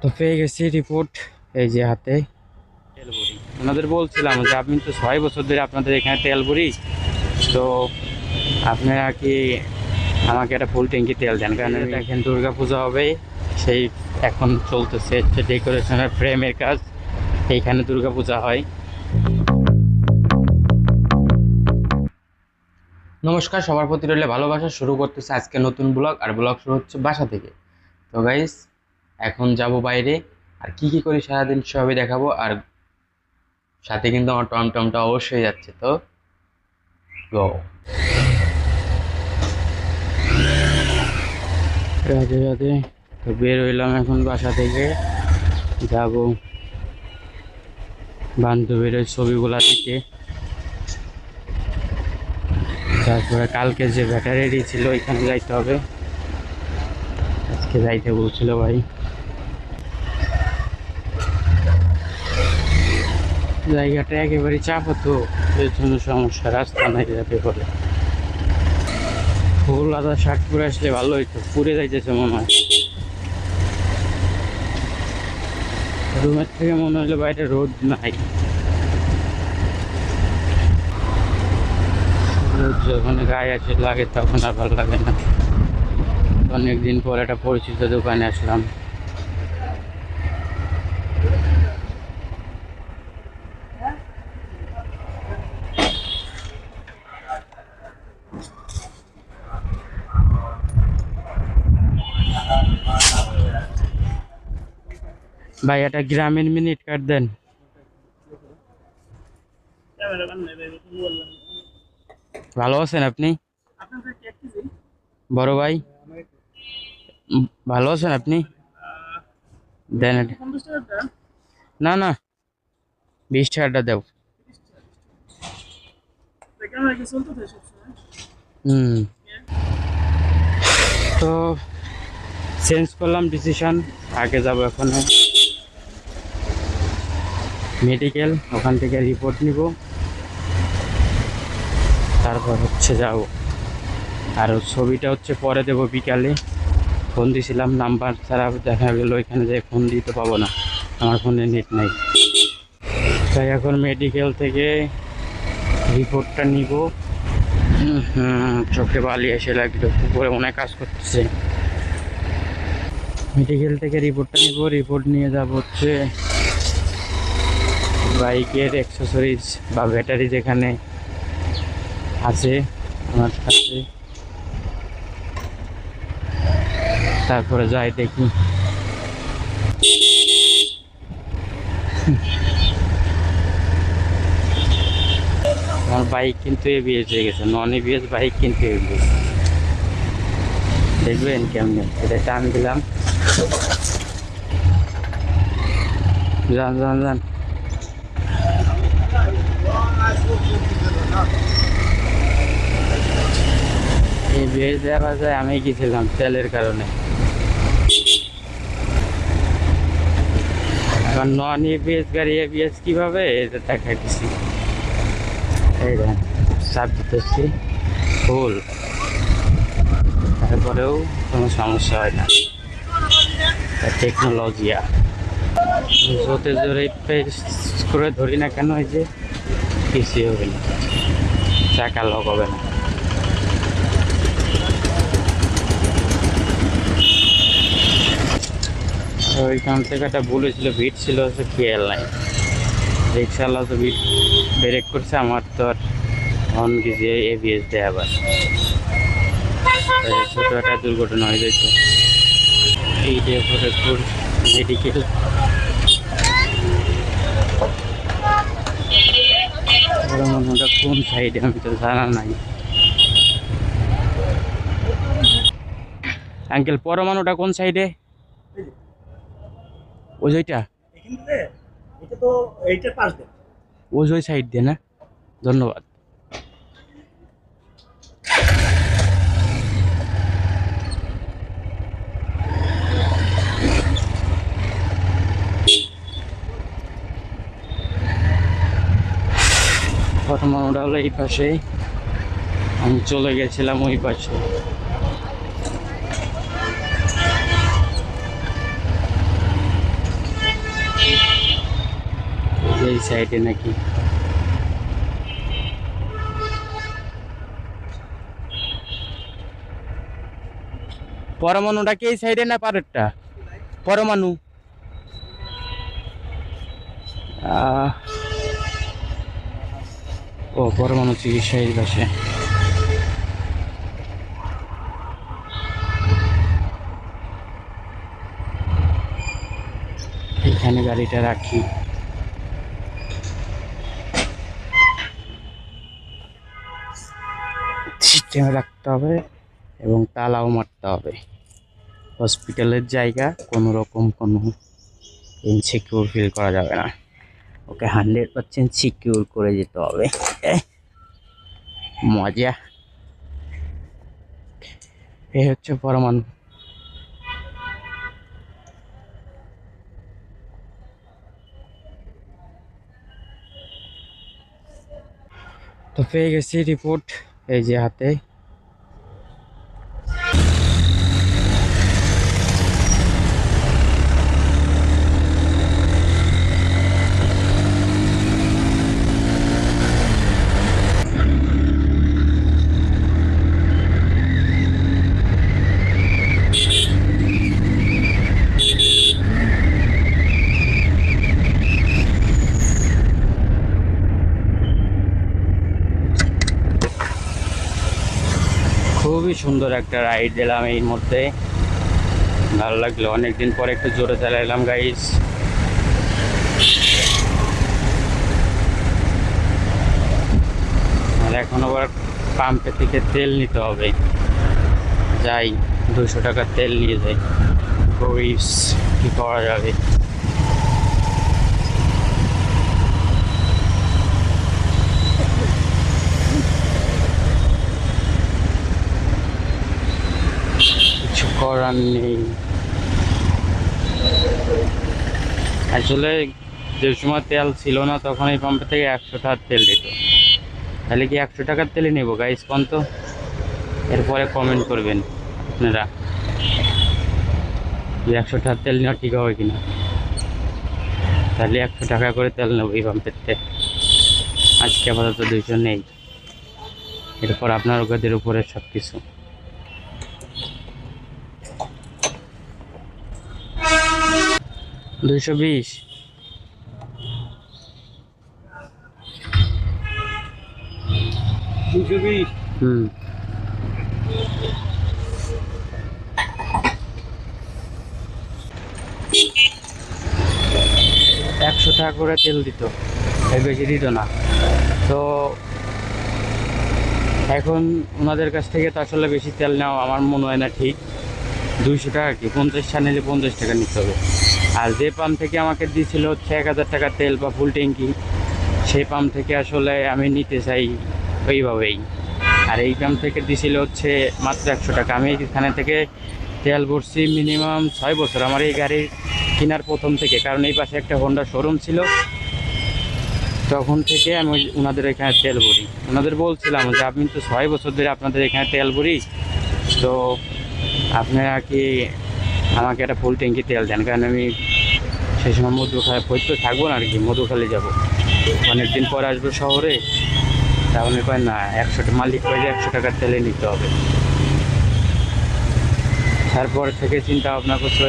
তো পেয়ে গেছি রিপোর্ট, এই যে হাতে তেল ভরি। ওনাদের বলছিলাম যে আমি তো 6 বছর ধরে আপনাদের এখানে তেল ভরি, তো আপনারা কি আমাকে একটা ফুল ট্যাঙ্কি তেল দেন, কারণ দেখেন দুর্গা পূজা হবে, সেই এখন চলতেছে যে ডেকোরেশনের ফ্রেমের কাজ, এইখানে দুর্গা পূজা হয়। নমস্কার, সবার প্রতি রইলে ভালোবাসা। শুরু করতেছে আজকে নতুন ব্লগ, আর ব্লগ শুরু হচ্ছে বাসা থেকে। তো গাইস, এখন যাব বাইরে, আর কি কি করি সারাদিন সবই দেখাবো, আর সাথে কিন্তু আমার টমটমটা অবশ্যই যাচ্ছে। তো গো, রাধে রাধে। তো বের হইলাম এখন বাসা থেকে, যাব বান্ধবীর ওই ছবিগুলা দিতে। তারপরে কালকে যে ব্যাটারি ছিল ওইখানে যাইতে হবে, আজকে যাইতে বলছিল ভাই। জায়গাটা একেবারে চাপ হতো, এর জন্য সমস্যা, রাস্তা নাই যাতে করে। ফুল আদা শার্ট পরে আসলে ভালো হইতো, পুড়ে যাইতেছে মনে হয়। রুমের থেকে মনে হলো বাইরে রোদ নাই, রোদ যখন গায়ে আসে লাগে তখন আর ভালো লাগে না। অনেকদিন পর একটা পরিচিত দোকানে আসলাম। ভাই একটা গ্রামীণ মিনিট কার্ড দেন। ভালো আছেন আপনি? বড় ভাই, ভালো আছেন আপনি? দেন এটা। না না, 20 টাকাটা দেও। হুম। তো চেঞ্জ করলাম ডিসিশন, আগে যাব এখন মেডিকেল, ওখান থেকে রিপোর্ট নিব, তারপর হচ্ছে যাব। আর ছবিটা হচ্ছে পরে দেব বিকালে। ফোন দিয়েছিলাম, নাম্বার ছাড়া দেখা গেল এখানে যে ফোন দিতে পাবো না, আমার ফোনে নেট নাই। তাই এখন মেডিকেল থেকে রিপোর্টটা নিব। চোখে বালি এসে লাগলো, উপরে অনেক কাজ করতেছে। মেডিকেল থেকে রিপোর্টটা নিব, রিপোর্ট নিয়ে যাব হচ্ছে বাইকের অ্যাক্সেসরিজ বা ব্যাটারি যেখানে আছে আমার কাছে, তারপরে যাই দেখি। আমার বাইক কিন্তু এবিএস হয়ে গেছে, নন এবিএস বাইক কিন্তু এবিএস। দেখবেন কেমনে, এটা টান দিলাম, যান যান যান। এবিএস দেখা যায়, আমি গেছিলাম তেলের কারণে। এখন নন এবিএস গাড়ি এবিএস কিভাবে, এটা দেখাই দিচ্ছি। এই দেন, চাপ দিতেছি ফুল, তারপরেও কোনো সমস্যা হয় না। টেকনোলজিয়া যত জোরে প্রেস করে ধরি না কেন, এই যে কিছুই হবে না, চাকা লক হবে না। ওইখান থেকে একটা বলেছিল ভিড় ছিল, সে খেয়াল নাই। রিক্সাওয়ালা তো ভিড় ব্রেক করছে, আমার তো আর হর্ন কিছু এবিএস দেয় আবার, ছোট একটা দুর্ঘটনা হয়ে যেত। এই যে ফরিদপুর মেডিকেল, পরমাণুটা কোন সাইডে আমি তো জানা নাই। আঙ্কেল, পরমাণুটা কোন সাইডে? ওই যেটা, ওই সাইড দিয়ে না? ধন্যবাদ। পরমাণুটা হলো এই পাশে, আমি চলে গেছিলাম ওই পাশে। এই সাইডে নাকি পরমাণুটা কি এই সাইডে না পারেরটা? পরমাণু ও পরমাণু চিকিৎসা এই পাশে। এখানে গাড়িটা রাখি। সিস্টেমে রাখতে হবে এবং তালাও মারতে হবে। হসপিটালের জায়গা, কোনো রকম কোনো ইনসিকিউর ফিল করা যাবে না। ওকে 100% সিকিউর করে যেতে হবে। মজা। এই হচ্ছে পরমাণু। তো পেয়ে গেছি রিপোর্ট এই যে হাতে। খুবই সুন্দর একটা রাইড দিলাম এই মধ্যে, ভালো লাগলো। অনেকদিন পরে একটু জোরে চালাইলাম গাইস। আর এখন আবার পাম্পে থেকে তেল নিতে হবে। যাই 200 টাকার তেল নিয়ে যাই। গরিবস কি করা যাবে। কিছু করার নেই আসলে। যে সময় তেল ছিল না তখন এই পাম্পে থেকে 100 টাকার তেল দিত। তাহলে কি 100 টাকার তেলে নেবো গাইস কোন তো? এরপরে কমেন্ট করবেন আপনারা যে 100 টাকার তেল নেওয়া ঠিক হবে কিনা। তাহলে 100 টাকা করে তেল নেবো এই পাম্পের থেকে। আজকে আপাতত 200 নেই, এরপর আপনার ওদের উপরে সব কিছু। $220। হুম, 100 টাকা করে তেল দিত, এর বেশি দিত না। তো এখন ওনাদের কাছ থেকে তো আসলে বেশি তেল নেওয়া আমার মনে হয় না ঠিক। 200 টাকা কি 50টা নিলে 50 টাকা নিতে হবে। আর যে পাম্প থেকে আমাকে দিয়েছিল হচ্ছে 1000 টাকা তেল বা ফুল ট্যাঙ্কি, সেই পাম্প থেকে আসলে আমি নিতে চাই ওইভাবেই। আর এই পাম্প থেকে দিয়েছিল হচ্ছে মাত্র 100 টাকা। আমি এখানে থেকে তেল ভরছি মিনিমাম 6 বছর আমার এই গাড়ির কেনার প্রথম থেকে, কারণ এই পাশে একটা হোন্ডা শোরুম ছিল, তখন থেকে আমি ওনাদের এখানে তেল ভরি। ওনাদের বলছিলাম যে আমি তো 6 বছর ধরে আপনাদের এখানে তেল ভরি, তো আপনারা কি আমাকে একটা ফুল ট্যাঙ্কি তেল দেন, কারণ আমি সেই সময় মধুখালী তো থাকবো না আর কি, মধুখালী যাবো অনেকদিন পর আসবো শহরে। তাহলে কয় না 100 মালিক কয়ে যে 100 টাকার তেলে নিতে হবে। তারপর থেকে চিন্তা ভাবনা করছি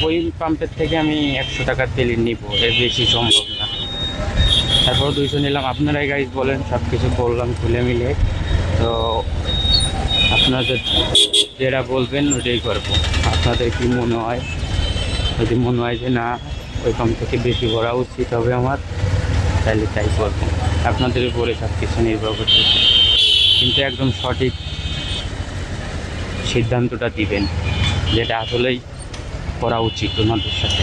ওই পাম্পের থেকে আমি 100 টাকার তেলই নিব, এর বেশি সম্ভব না। তারপর 200 নিলাম। আপনারাই গাইজ বলেন, সব কিছু বললাম খুলে মিলে। তো আপনাদের যেটা বলবেন ওটাই করবো। আপনাদের কি মনে হয়? যদি মনে হয় যে না ওই পাম্প থেকে বেশি ভরা উচিত হবে আমার, তাহলে তাই করবো। আপনাদের উপরে সব কিছু নির্ভর করতেছে, কিন্তু একদম সঠিক সিদ্ধান্তটা দিবেন যেটা আসলেই করা উচিত ওনাদের সাথে।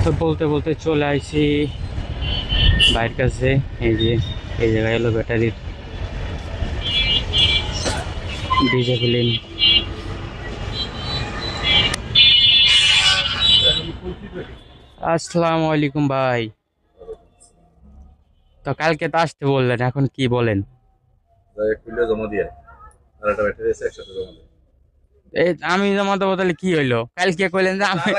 তো বলতে বলতে চলে আসি ভাইয়ের কাছে। এই যে এই জায়গায় হলো ব্যাটারির ডিজেফিলিন। আসসালামু আলাইকুম ভাই। তো কালকে তো আসতে বললেন, এখন কি বলেন? এই আমি জমা দেবো, তাহলে কি হইলো? কালকে কইলেন যে আমি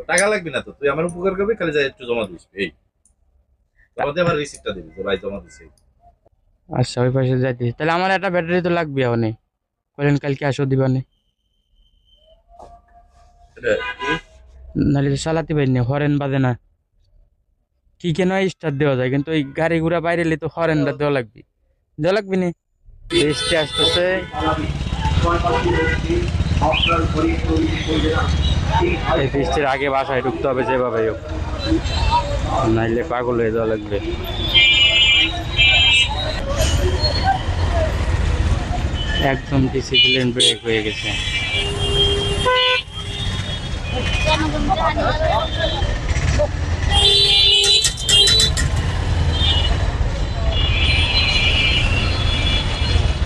টাকা লাগবে না তো, তুই আমার উপকার করবি, খালি যাই একটু জমা দিস, এই জমা দিয়ে আমার রিসিপ্টটা দিবি যে ভাই জমা দিছি। আচ্ছা ওই পাশে যাইতে, তাহলে আমার একটা ব্যাটারি তো লাগবে অনেক, বলেন কালকে আসো দিবানে, এটা কি? নাহলে তো চালাতে পারি না, হরেন বাজে না। কি কেন স্টার্ট দেওয়া যায়, কিন্তু ওই গাড়ি ঘোড়া বাইরে এলে তো হরেনটা দেওয়া লাগবে, দেওয়া লাগবে না। বৃষ্টি আসতেছে, এই বৃষ্টির আগে বাসায় ঢুকতে হবে যেভাবে হোক, নাইলে পাগল হয়ে যাওয়া লাগবে। একদম ডিসিপ্লিন ব্রেক হয়ে গেছে।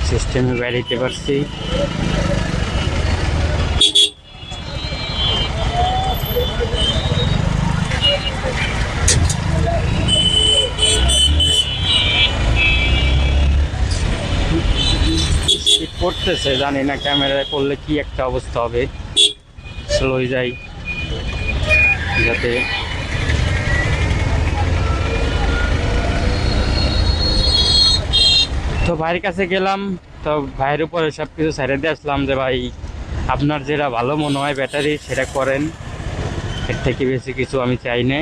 সিস্টেমে বেরিয়ে পারছি। শীত পড়তেছে, জানি না ক্যামেরায় করলে কি একটা অবস্থা হবে। স্লোই যাই যাতে তো ভাইয়ের কাছে গেলাম, তো ভাইয়ের উপরে সব কিছু ছেড়ে দিয়ে আসলাম যে ভাই আপনার যেটা ভালো মনে হয় ব্যাটারি সেটা করেন, এর থেকে বেশি কিছু আমি চাই না।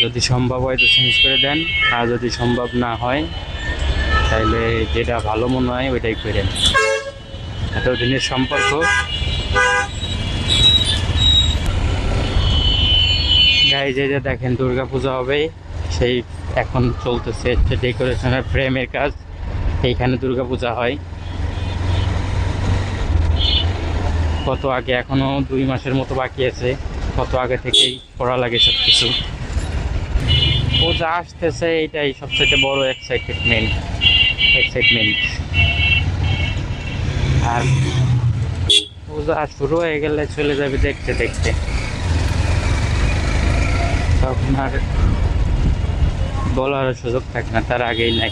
যদি সম্ভব হয় তো চেঞ্জ করে দেন, আর যদি সম্ভব না হয় তাহলে যেটা ভালো মনে হয় ওইটাই করেন। এতদিনের সম্পর্ক। গাইজ এই যে দেখেন দুর্গা পূজা হবে, সেই এখন চলতেছে হচ্ছে ডেকোরেশনের ফ্রেমের কাজ, এইখানে দুর্গা পূজা হয়। কত আগে, এখনো 2 মাসের মতো বাকি আছে, কত আগে থেকেই করা লাগে সব কিছু। পূজা আসতেছে, এইটাই সবচেয়ে বড় এক্সাইটমেন্ট। আর পূজা শুরু হয়ে গেলে চলে যাবে দেখতে দেখতে, তখন আর বলার সুযোগ থাকে না, তার আগেই নাই।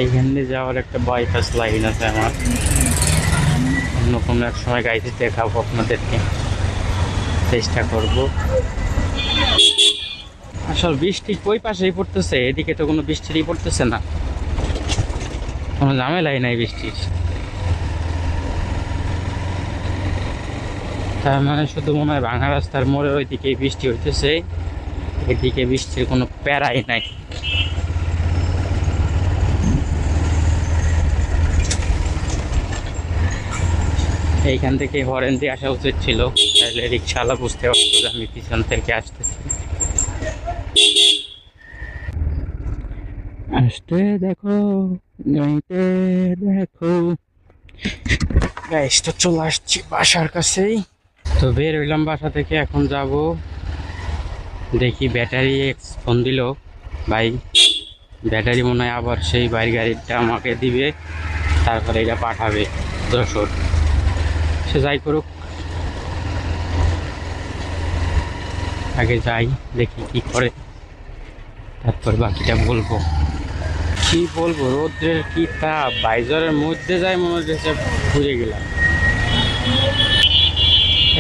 এইখান দিয়ে যাওয়ার একটা বাইপাস লাইন আছে আমার, অন্য কোনো এক সময় গাইতে দেখাবো আপনাদেরকে, চেষ্টা করব। আসলে বৃষ্টি ওই পাশেই পড়তেছে, এদিকে তো কোনো বৃষ্টিরই পড়তেছে না, কোনো ঝামেলাই নাই বৃষ্টির। তার মানে শুধু মনে হয় ভাঙা রাস্তার মোড়ে ওইদিকে বৃষ্টি হইতেছে, এদিকে বৃষ্টির কোনো প্যারাই নাই। এইখান থেকে হরেন দিয়ে আসা উচিত ছিল, তাহলে রিক্সাওয়ালা বুঝতে পারতো যে আমি পিছন থেকে আসতেছি। আসতে দেখো, নইতে দেখো। গাইস তো চলে আসছি বাসার কাছেই, তো বের হইলাম বাসা থেকে, এখন যাব দেখি ব্যাটারি ফোন দিল ভাই, ব্যাটারি মনে হয় আবার সেই বাইর গাড়িটা আমাকে দিবে, তারপরে এটা পাঠাবে যশোর। সে যাই করুক, আগে যাই দেখি কি করে, তারপর বাকিটা বলবো। কি বলবো, রোদ্রের কি তাপ, বাইজরের মধ্যে যাই মনে হচ্ছে ঘুরে গেলাম।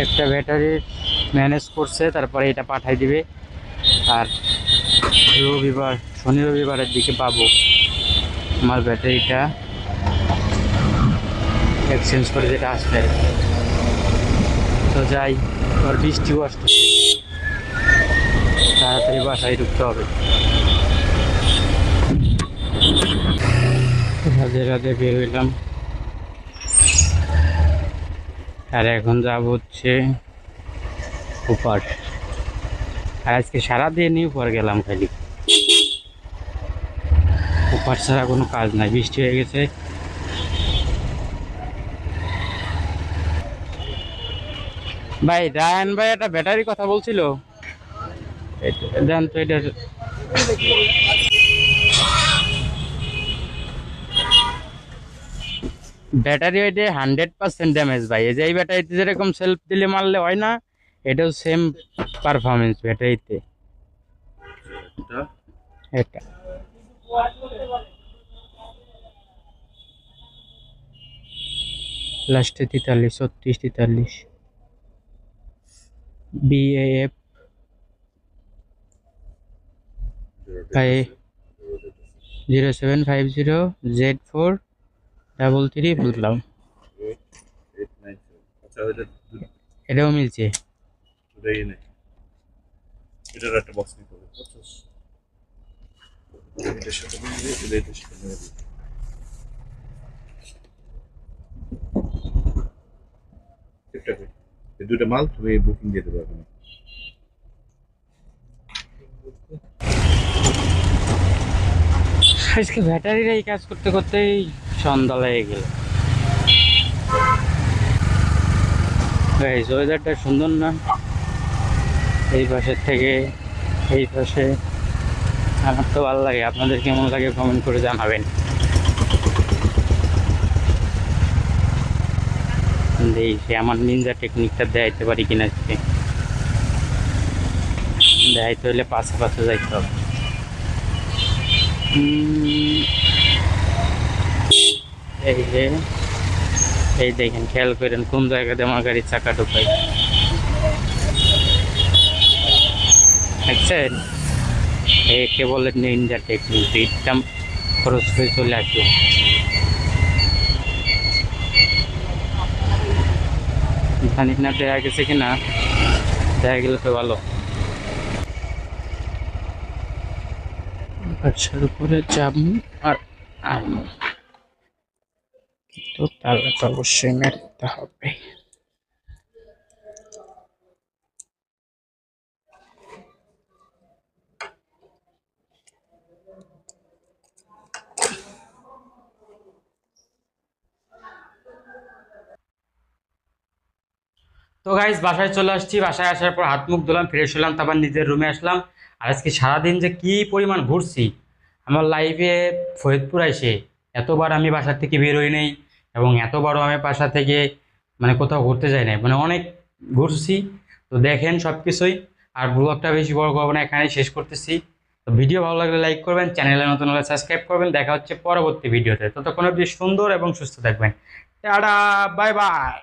একটা ব্যাটারি ম্যানেজ করছে, তারপরে এটা পাঠাই দিবে, আর রবিবার শনি রবিবারের দিকে পাবো আমার ব্যাটারিটা এক্সচেঞ্জ করে, যেটা আসবে। তো যাই, আর বৃষ্টিও আসতেছে, তাড়াতাড়ি বাসায় ঢুকতে হবে। রাধে রাধে বের হইলাম, আর এখন যাব হচ্ছে উপার। আর আজকে সারাদিনই উপর গেলাম, খালি উপার ছাড়া কোনো কাজ নাই, বৃষ্টি হয়ে গেছে। ভাই রায়ন ভাই একটা ব্যাটারি কথা বলছিল, দেন তো এটা। ব্যাটারি ওইটা 100% ড্যামেজ ভাই, এই যে এই ব্যাটারিতে যেরকম সেলফ দিলে মারলে হয় না, এটাও সেম পারফরমেন্স ব্যাটারিতে। এটা এটা লাস্টে 43, 36, 43, BAF 0750Z433 বুঝলাম। আচ্ছা ওইটা এটাও মিলছে। দুটাই নেই, এটার একটা বক্স নিতে হবে বুঝছস? এটার সাথে মিলিয়ে এটার সাথে মিলিয়ে দিই। ঠিকঠাক আছে। এই দুটো মাল তুমি বুকিং দিয়ে দেবে এখন। আজকে ব্যাটারির এই কাজ করতে করতেই সন্ধ্যা লেগে গেল। গাইস ওয়েদারটা সুন্দর না? এই পাশের থেকে এই পাশে আমার তো ভালো লাগে, আপনাদের কেমন লাগে কমেন্ট করে জানাবেন। দেখি আমার নিনজা টেকনিকটা দেখাইতে পারি কিনা আজকে। দেখাইতে হলে পাশে পাশে যাইতে হবে। এই যে এই দেখেন, খেয়াল করেন কোন জায়গাতে আমার গাড়ির চাকা ঢুকাই, দেখছেন? একে বলে নিনজা টেকনিক, ইটটা খরচ হয়ে চলে আসবে। জানি না দেখা গেছে কিনা, দেখা গেলে তো ভালো। বাচ্চার উপরে যাবো আর আনবো, তো তালাটা অবশ্যই মারতে হবে। তো গাইজ বাসায় চলে আসছি, বাসায় আসার পর হাত মুখ ধুলাম, ফ্রেশ হলাম, তারপর নিজের রুমে আসলাম। আর আজকে সারাদিন যে কি পরিমাণ ঘুরছি, আমার লাইফে ফরিদপুর এসে এতবার আমি বাসা থেকে বেরোই নেই, এবং এতবারও আমি বাসা থেকে মানে কোথাও ঘুরতে যাই নাই, মানে অনেক ঘুরছি। তো দেখেন সব কিছুই। আর ব্লগটা বেশি বড় করবো না, এখানেই শেষ করতেছি। তো ভিডিও ভালো লাগলে লাইক করবেন, চ্যানেলে নতুন হলে সাবস্ক্রাইব করবেন। দেখা হচ্ছে পরবর্তী ভিডিওতে, ততক্ষণ অবধি সুন্দর এবং সুস্থ থাকবেন। Tata, bye bye.